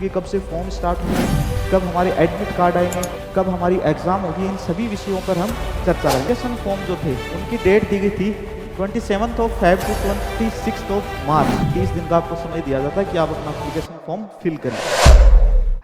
कि कब से फॉर्म स्टार्ट होंगे, कब हमारे एडमिट कार्ड आएंगे, कब हमारी एग्जाम होगी, इन सभी विषयों पर हम चर्चा करेंगे। एप्लीकेशन फॉर्म जो थे उनकी डेट दी गई थी 27 Feb टू 26 मार्च। 30 दिन का आपको समय दिया जाता है कि आप अपना एप्लीकेशन फॉर्म फिल करें।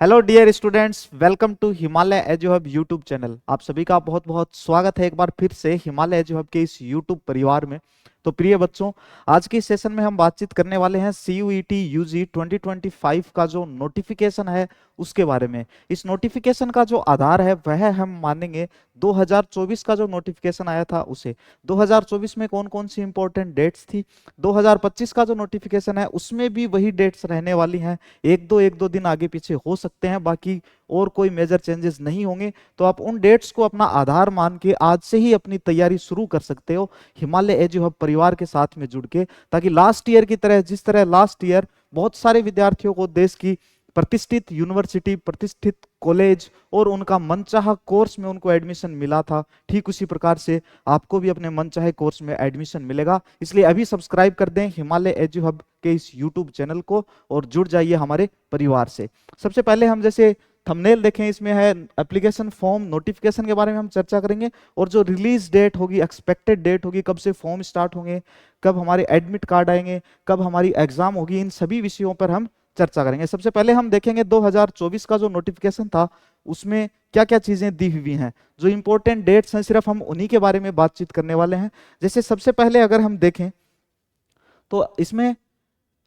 Hello dear students, welcome to Himalaya edu hub YouTube channel. आप सभी का बहुत बहुत स्वागत है एक बार फिर से हिमालय एजू हब के इस यूट्यूब परिवार में। तो प्रिय बच्चों, आज के सेशन में हम बातचीत करने वाले हैं CUET UG 2025 का जो नोटिफिकेशन है उसके बारे में। इस नोटिफिकेशन का जो आधार है वह हम मानेंगे 2024 का जो नोटिफिकेशन आया था उसे। 2024 में कौन कौन सी इंपॉर्टेंट डेट्स थी, 2025 का जो नोटिफिकेशन है उसमें भी वही डेट्स रहने वाली हैं। एक दो दिन आगे पीछे हो सकते हैं, बाकी और कोई मेजर चेंजेस नहीं होंगे। तो आप उन डेट्स को अपना आधार मान के आज से ही अपनी तैयारी शुरू कर सकते हो हिमालय एजू हब परिवार के साथ में जुड़ के, ताकि लास्ट ईयर की तरह, जिस तरह लास्ट ईयर बहुत सारे विद्यार्थियों को देश की प्रतिष्ठित यूनिवर्सिटी, प्रतिष्ठित कॉलेज और उनका मनचाहा कोर्स में उनको एडमिशन मिला था, ठीक उसी प्रकार से आपको भी अपने मनचाहे कोर्स में एडमिशन मिलेगा। इसलिए अभी सब्सक्राइब कर दें हिमालय एजू हब के इस यूट्यूब चैनल को और जुड़ जाइए हमारे परिवार से। सबसे पहले हम जैसे थंबनेल देखें, इसमें है एप्लीकेशन फॉर्म नोटिफिकेशन के बारे में हम चर्चा करेंगे, और जो रिलीज डेट होगी, एक्सपेक्टेड डेट होगी, कब से फॉर्म स्टार्ट होंगे, कब हमारे एडमिट कार्ड आएंगे, कब हमारी एग्जाम होगी, इन सभी विषयों पर हम चर्चा करेंगे। सबसे पहले हम देखेंगे 2024 का जो नोटिफिकेशन था उसमें क्या क्या चीजें दी हुई हैं। जो इंपॉर्टेंट डेट्स हैं सिर्फ हम उन्हीं के बारे में बातचीत करने वाले हैं। जैसे सबसे पहले अगर हम देखें तो इसमें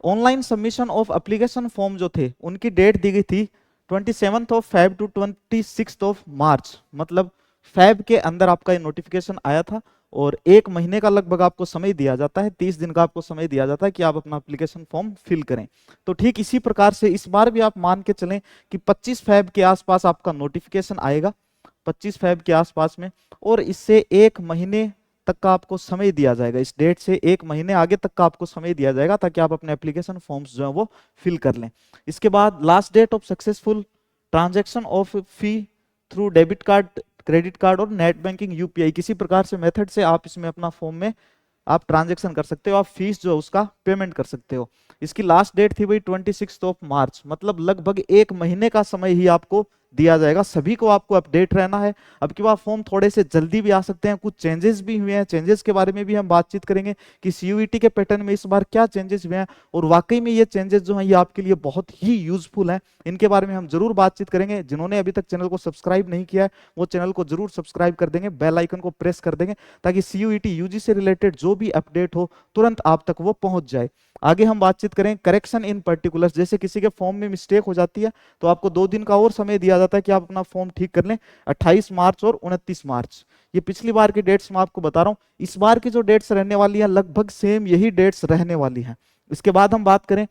online submission of application form जो थे उनकी डेट दी गई थी 27 Feb टू 26 मार्च। मतलब फैब के अंदर आपका ये नोटिफिकेशन आया था और एक महीने का लगभग आपको समय दिया जाता है, 30 दिन का आपको समय दिया जाता है कि आप अपना एप्लीकेशन फॉर्म फिल करें। तो ठीक इसी प्रकार से इस बार भी आप मान के चलें कि 25 फैब के आसपास आपका नोटिफिकेशन आएगा, 25 फैब के आसपास में, और इससे एक महीने तक का आपको समय दिया जाएगा। इस डेट से एक महीने आगे तक का आपको समय दिया जाएगा ताकि आप अपने एप्लीकेशन फॉर्म्स जो है वो फिल कर लें। इसके बाद last date of successful transaction of fee through debit card, credit card और नेट बैंकिंग UPI, किसी प्रकार से मेथड से आप इसमें अपना फॉर्म में आप ट्रांजैक्शन कर सकते हो, आप फीस जो उसका पेमेंट कर सकते हो। इसकी लास्ट डेट थी भाई 26 मार्च। मतलब लगभग एक महीने का समय ही आपको दिया जाएगा। सभी को आपको अपडेट रहना है। अब की बार फॉर्म थोड़े से जल्दी भी आ सकते हैं, कुछ चेंजेस भी हुए हैं, चेंजेस के बारे में भी हम बातचीत करेंगे कि CUET के पैटर्न में इस बार क्या चेंजेस हुए हैं, और वाकई में ये चेंजेस जो हैं ये आपके लिए बहुत ही यूजफुल हैं। इनके बारे में हम जरूर बातचीत करेंगे। जिन्होंने अभी तक चैनल को सब्सक्राइब नहीं किया है वो चैनल को जरूर सब्सक्राइब कर देंगे, बेल आइकन को प्रेस कर देंगे ताकि CUET UG से रिलेटेड जो भी अपडेट हो तुरंत आप तक वो पहुंच जाए। आगे हम बातचीत करें करेक्शन इन पर्टिकुलर। जैसे किसी के फॉर्म में मिस्टेक हो जाती है तो आपको 2 दिन का और समय दिया जाता है कि आप अपना फॉर्म ठीक कर लें, 28 मार्च और 29 मार्च। ये पिछली बार की डेट्स मैं आपको बता रहा हूं। इस बार की जो डेट्स रहने वाली है लगभग सेम यही डेट्स रहने वाली हैं। इसके बाद हम बात करें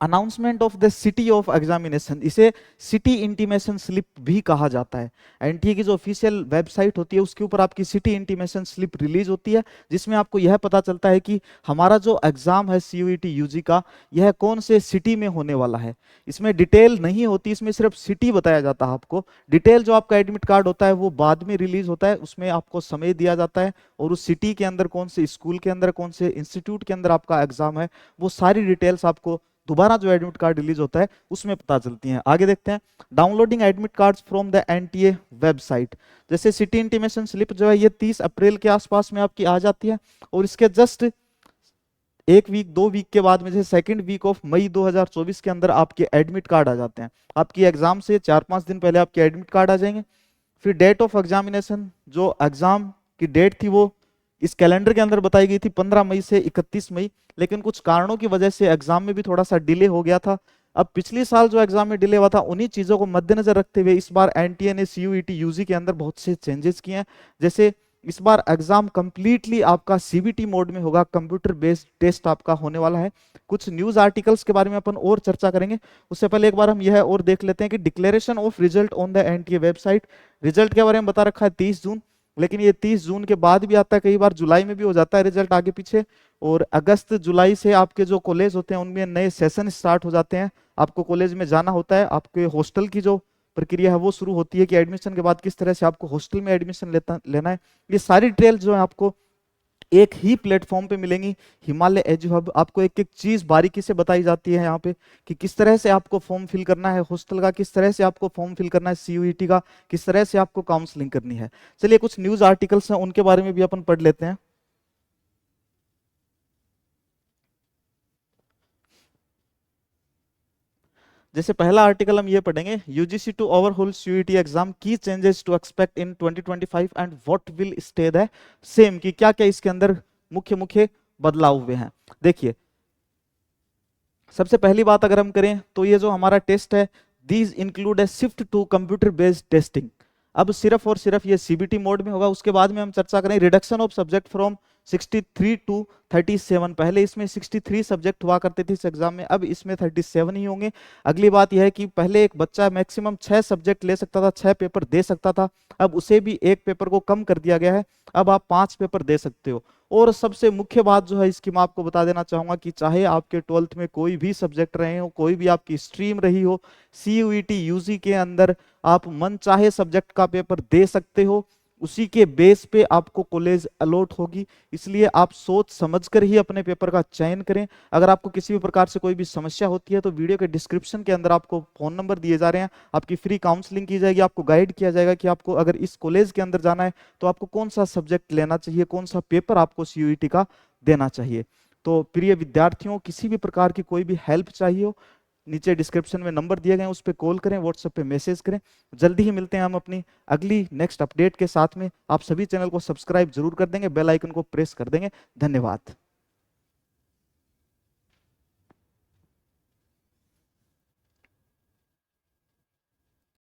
announcement of the city of examination. इसे सिटी इंटीमेशन स्लिप भी कहा जाता है। एनटीए की जो ऑफिशियल वेबसाइट होती है उसके ऊपर आपकी सिटी इंटीमेशन स्लिप रिलीज होती है, जिसमें आपको यह पता चलता है कि हमारा जो एग्जाम है CUET UG का यह कौन से सिटी में होने वाला है। इसमें डिटेल नहीं होती, इसमें सिर्फ सिटी बताया जाता है आपको। डिटेल जो आपका एडमिट कार्ड होता है वो बाद में रिलीज होता है, उसमें आपको समय दिया जाता है और उस सिटी के अंदर कौन से स्कूल के अंदर, कौन से इंस्टीट्यूट के अंदर आपका एग्जाम है, वो सारी डिटेल्स आपको दोबारा जो एडमिट कार्ड रिलीज होता है उसमें पता चलती हैं। आगे देखते हैं downloading admit cards from the NTA website. जैसे सिटी इंटीमेशन स्लिप जो है ये 30 अप्रैल के आसपास में आपकी आ जाती है, और इसके जस्ट एक वीक 2 वीक के बाद में जैसे सेकंड वीक ऑफ मई 2024 के अंदर आपके एडमिट कार्ड आ जाते हैं। आपकी एग्जाम से 4-5 दिन पहले आपके एडमिट कार्ड आ जाएंगे। फिर डेट ऑफ एग्जामिनेशन, जो एग्जाम की डेट थी वो इस कैलेंडर के अंदर बताई गई थी 15 मई से 31 मई, लेकिन कुछ कारणों की वजह से एग्जाम में भी थोड़ा सा डिले हो गया था। अब पिछले साल जो एग्जाम में डिले हुआ था उन्हीं चीजों को मद्देनजर रखते हुए इस बार NTA ने CUET UG के अंदर बहुत से चेंजेस किए हैं। जैसे इस बार एग्जाम कंप्लीटली आपका CBT मोड में होगा, कंप्यूटर बेस्ड टेस्ट आपका होने वाला है। कुछ न्यूज आर्टिकल्स के बारे में अपन और चर्चा करेंगे, उससे पहले एक बार हम यह और देख लेते हैं कि declaration of result on the NTA website. Result के बारे में बता रखा है 30 जून, लेकिन ये 30 जून के बाद भी आता है, कई बार जुलाई में भी हो जाता है रिजल्ट आगे पीछे। और अगस्त जुलाई से आपके जो कॉलेज होते हैं उनमें नए सेशन स्टार्ट हो जाते हैं, आपको कॉलेज में जाना होता है, आपके हॉस्टल की जो प्रक्रिया है वो शुरू होती है कि एडमिशन के बाद किस तरह से आपको हॉस्टल में एडमिशन लेना है। ये सारी डिटेल जो है आपको एक ही प्लेटफॉर्म पे मिलेंगी। हिमालय एजू हब, आपको एक एक चीज बारीकी से बताई जाती है यहाँ पे कि किस तरह से आपको फॉर्म फिल करना है हॉस्टल का, किस तरह से आपको फॉर्म फिल करना है सीयूईटी का, किस तरह से आपको काउंसलिंग करनी है। चलिए कुछ न्यूज आर्टिकल्स हैं उनके बारे में भी अपन पढ़ लेते हैं। जैसे पहला आर्टिकल हम ये पढ़ेंगे, UGC to overhaul CUET exam, key changes to expect in 2025 and what will stay the same, कि क्या क्या इसके अंदर मुख्य मुख्य बदलाव हुए हैं। देखिए सबसे पहली बात अगर हम करें तो ये जो हमारा टेस्ट है, these include a shift to computer based testing. अब सिर्फ और सिर्फ ये सीबीटी मोड में होगा। उसके बाद में हम चर्चा करें reduction of subject from 63 to 37। पहले इसमें 63 सब्जेक्ट हुआ करते थे इस एग्जाम में, अब इसमें 37 ही होंगे। अगली बात यह है कि पहले एक बच्चा मैक्सिमम 6 सब्जेक्ट ले सकता था, 6 पेपर दे सकता था, अब उसे भी एक पेपर को कम कर दिया गया है, अब आप 5 पेपर दे सकते हो। और सबसे मुख्य बात जो है इसकी मैं आपको बता देना चाहूंगा कि चाहे आपके 12th में कोई भी सब्जेक्ट रहे हो, कोई भी आपकी स्ट्रीम रही हो, सीयूईटी यूजी के अंदर आप मन चाहे सब्जेक्ट का पेपर दे सकते हो, उसी के बेस पे आपको कॉलेज अलॉट होगी। इसलिए आप सोच समझकर ही अपने पेपर का चयन करें। अगर आपको किसी भी प्रकार से कोई भी समस्या होती है तो वीडियो के डिस्क्रिप्शन के अंदर आपको फोन नंबर दिए जा रहे हैं, आपकी फ्री काउंसलिंग की जाएगी, आपको गाइड किया जाएगा कि आपको अगर इस कॉलेज के अंदर जाना है तो आपको कौन सा सब्जेक्ट लेना चाहिए, कौन सा पेपर आपको सीयूईटी का देना चाहिए। तो प्रिय विद्यार्थियों, किसी भी प्रकार की कोई भी हेल्प चाहिए हो, नीचे डिस्क्रिप्शन में नंबर दिए गए हैं, उस पर कॉल करें, व्हाट्सएप पे मैसेज करें। जल्दी ही मिलते हैं हम अपनी अगली नेक्स्ट अपडेट के साथ में। आप सभी चैनल को सब्सक्राइब जरूर कर देंगे, बेल आइकन को प्रेस कर देंगे। धन्यवाद।